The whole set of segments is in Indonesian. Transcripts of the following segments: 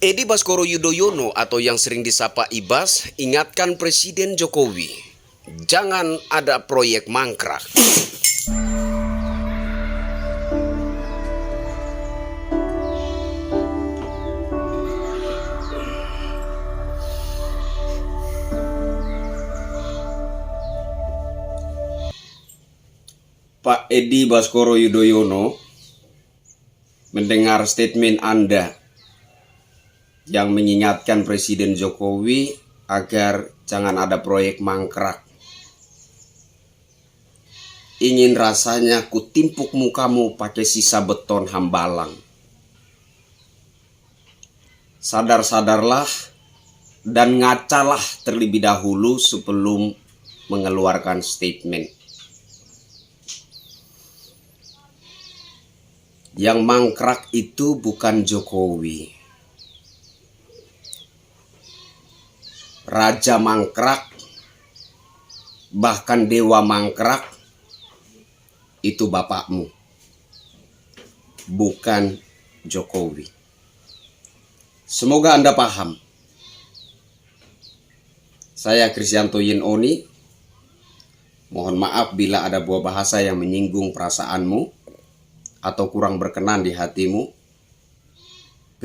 Edi Baskoro Yudhoyono atau yang sering disapa Ibas ingatkan Presiden Jokowi, jangan ada proyek mangkrak. Pak Edi Baskoro Yudhoyono mendengar statement Anda yang mengingatkan Presiden Jokowi agar jangan ada proyek mangkrak. Ingin rasanya ku timpuk mukamu pakai sisa beton hambalang. Sadar-sadarlah dan ngacalah terlebih dahulu sebelum mengeluarkan statement. Yang mangkrak itu bukan Jokowi. Raja mangkrak, bahkan dewa mangkrak, itu bapakmu, bukan Jokowi. Semoga Anda paham. Saya Kristianto Yin Oni. Mohon maaf bila ada buah bahasa yang menyinggung perasaanmu atau kurang berkenan di hatimu.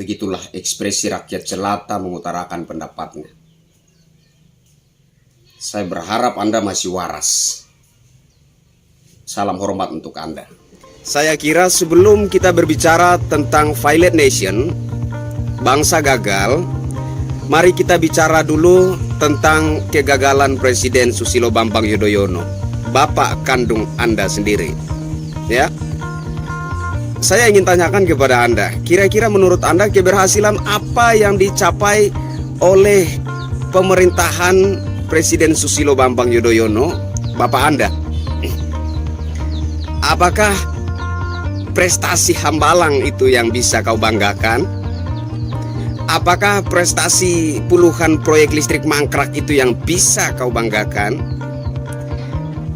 Begitulah ekspresi rakyat jelata mengutarakan pendapatnya. Saya berharap Anda masih waras. Salam hormat untuk Anda. Saya kira sebelum kita berbicara tentang violent nation, bangsa gagal, mari kita bicara dulu tentang kegagalan Presiden Susilo Bambang Yudhoyono, bapak kandung Anda sendiri. Ya. Saya ingin tanyakan kepada Anda, kira-kira menurut Anda keberhasilan apa yang dicapai oleh pemerintahan Presiden Susilo Bambang Yudhoyono, bapak Anda? Apakah prestasi hambalang itu yang bisa kau banggakan? Apakah prestasi puluhan proyek listrik mangkrak itu yang bisa kau banggakan?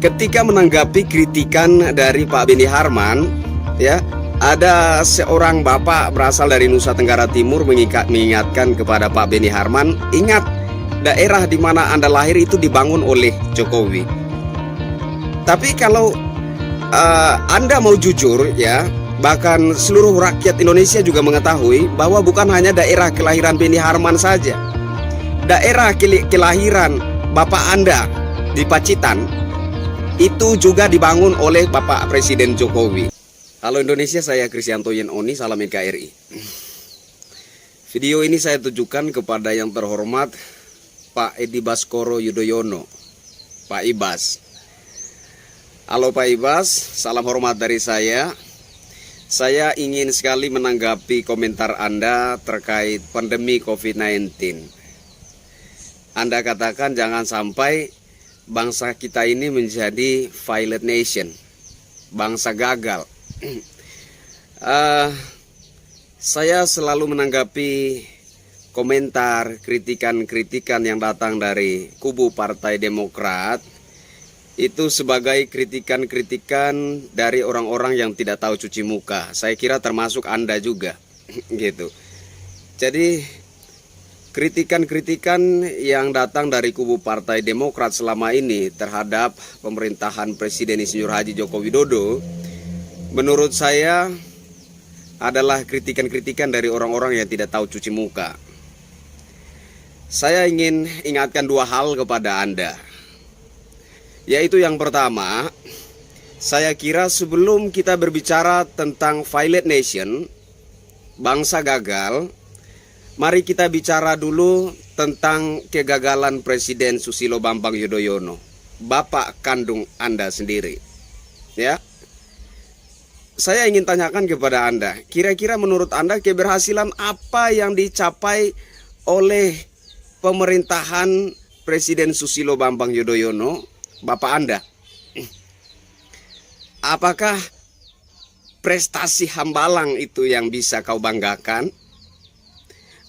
Ketika menanggapi kritikan dari Pak Benny Harman, ya, ada seorang bapak berasal dari Nusa Tenggara Timur mengingatkan kepada Pak Benny Harman, ingat, daerah di mana Anda lahir itu dibangun oleh Jokowi. Tapi kalau Anda mau jujur, ya, bahkan seluruh rakyat Indonesia juga mengetahui bahwa bukan hanya daerah kelahiran Benny Harman saja. Daerah kelahiran bapak Anda di Pacitan itu juga dibangun oleh Bapak Presiden Jokowi. Halo Indonesia, saya Kristianto Yin Oni, salam NKRI. Video ini saya tujukan kepada yang terhormat Pak Edi Baskoro Yudhoyono, Pak Ibas. Halo Pak Ibas, salam hormat dari saya. Saya ingin sekali menanggapi komentar Anda terkait pandemi COVID-19. Anda katakan jangan sampai bangsa kita ini menjadi violent nation, bangsa gagal. Saya selalu menanggapi komentar, kritikan-kritikan yang datang dari kubu Partai Demokrat itu sebagai kritikan-kritikan dari orang-orang yang tidak tahu cuci muka. Saya kira termasuk Anda juga, gitu. Jadi kritikan-kritikan yang datang dari kubu Partai Demokrat selama ini terhadap pemerintahan Presiden Insinyur Haji Joko Widodo, menurut saya adalah kritikan-kritikan dari orang-orang yang tidak tahu cuci muka. Saya ingin ingatkan dua hal kepada Anda. Yaitu yang pertama, saya kira sebelum kita berbicara tentang violent nation, bangsa gagal, mari kita bicara dulu tentang kegagalan Presiden Susilo Bambang Yudhoyono, bapak kandung Anda sendiri. Ya. Saya ingin tanyakan kepada Anda, kira-kira menurut Anda keberhasilan apa yang dicapai oleh pemerintahan Presiden Susilo Bambang Yudhoyono, bapak Anda? Apakah prestasi hambalang itu yang bisa kau banggakan?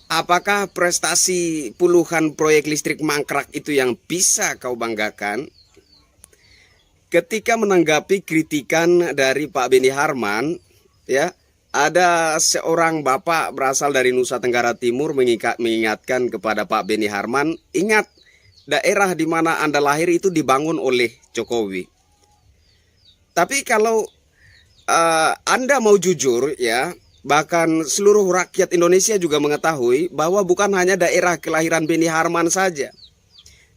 Apakah prestasi puluhan proyek listrik mangkrak itu yang bisa kau banggakan? Ketika menanggapi kritikan dari Pak Benny Harman, ya, Ada seorang bapak berasal dari Nusa Tenggara Timur mengingatkan kepada Pak Beni Harman, ingat daerah di mana Anda lahir itu dibangun oleh Jokowi. Tapi kalau Anda mau jujur ya, bahkan seluruh rakyat Indonesia juga mengetahui bahwa bukan hanya daerah kelahiran Beni Harman saja.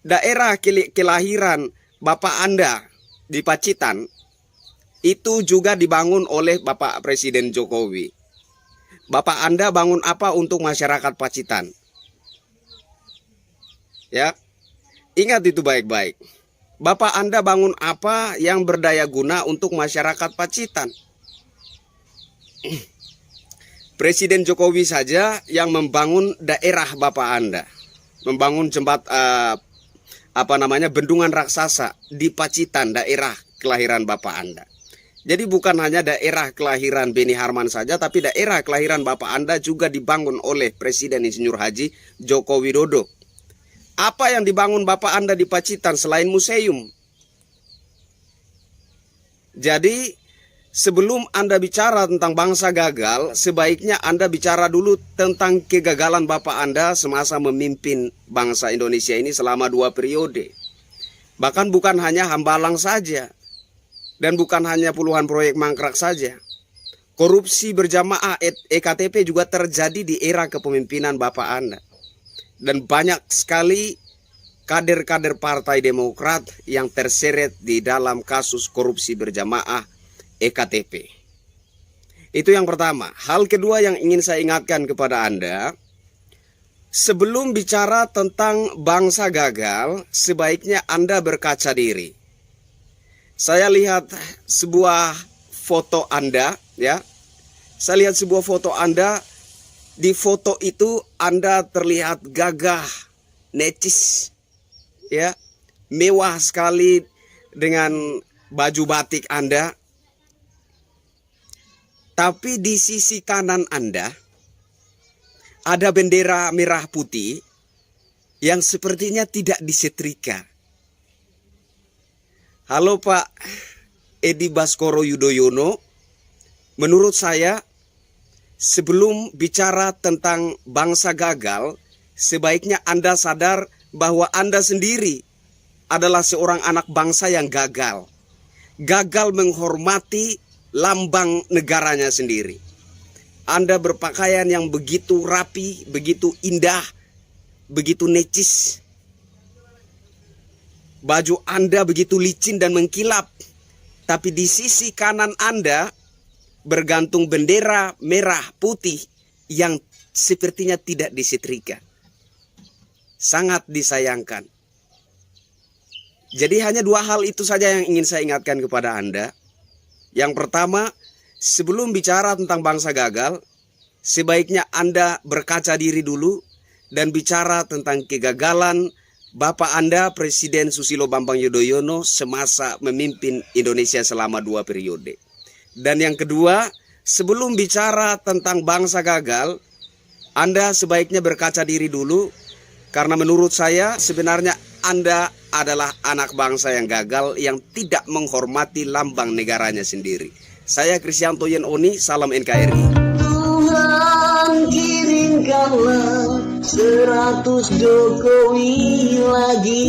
Daerah kelahiran Bapak Anda di Pacitan itu juga dibangun oleh Bapak Presiden Jokowi. Bapak Anda bangun apa untuk masyarakat Pacitan? Ya, ingat itu baik-baik. Bapak Anda bangun apa yang berdaya guna untuk masyarakat Pacitan? Presiden Jokowi saja yang membangun daerah Bapak Anda, membangun bendungan raksasa di Pacitan, daerah kelahiran Bapak Anda. Jadi bukan hanya daerah kelahiran Beni Harman saja, tapi daerah kelahiran Bapak Anda juga dibangun oleh Presiden Insinyur Haji Joko Widodo. Apa yang dibangun Bapak Anda di Pacitan selain museum? Jadi sebelum Anda bicara tentang bangsa gagal, sebaiknya Anda bicara dulu tentang kegagalan Bapak Anda semasa memimpin bangsa Indonesia ini selama 2 periode. Bahkan bukan hanya Hambalang saja. Dan bukan hanya puluhan proyek mangkrak saja. Korupsi berjamaah EKTP juga terjadi di era kepemimpinan Bapak Anda. Dan banyak sekali kader-kader Partai Demokrat yang terseret di dalam kasus korupsi berjamaah EKTP. Itu yang pertama. Hal kedua yang ingin saya ingatkan kepada Anda, sebelum bicara tentang bangsa gagal, sebaiknya Anda berkaca diri. Saya lihat sebuah foto Anda, ya. Saya lihat sebuah foto Anda. Di foto itu Anda terlihat gagah, necis, ya, mewah sekali dengan baju batik Anda. Tapi di sisi kanan Anda ada bendera merah putih yang sepertinya tidak disetrika. Halo Pak Edi Baskoro Yudhoyono, menurut saya sebelum bicara tentang bangsa gagal, sebaiknya Anda sadar bahwa Anda sendiri adalah seorang anak bangsa yang gagal. Gagal menghormati lambang negaranya sendiri. Anda berpakaian yang begitu rapi, begitu indah, begitu necis. Baju Anda begitu licin dan mengkilap. Tapi di sisi kanan Anda bergantung bendera merah putih yang sepertinya tidak disetrika. Sangat disayangkan. Jadi hanya 2 hal itu saja yang ingin saya ingatkan kepada Anda. Yang pertama, sebelum bicara tentang bangsa gagal, sebaiknya Anda berkaca diri dulu dan bicara tentang kegagalan Bapak Anda, Presiden Susilo Bambang Yudhoyono, semasa memimpin Indonesia selama 2 periode. Dan yang kedua, sebelum bicara tentang bangsa gagal, Anda sebaiknya berkaca diri dulu. Karena menurut saya sebenarnya Anda adalah anak bangsa yang gagal, yang tidak menghormati lambang negaranya sendiri. Saya Kristianto Yen Oni, salam NKRI. Tuhan kirimkanlah 100 Jokowi lagi.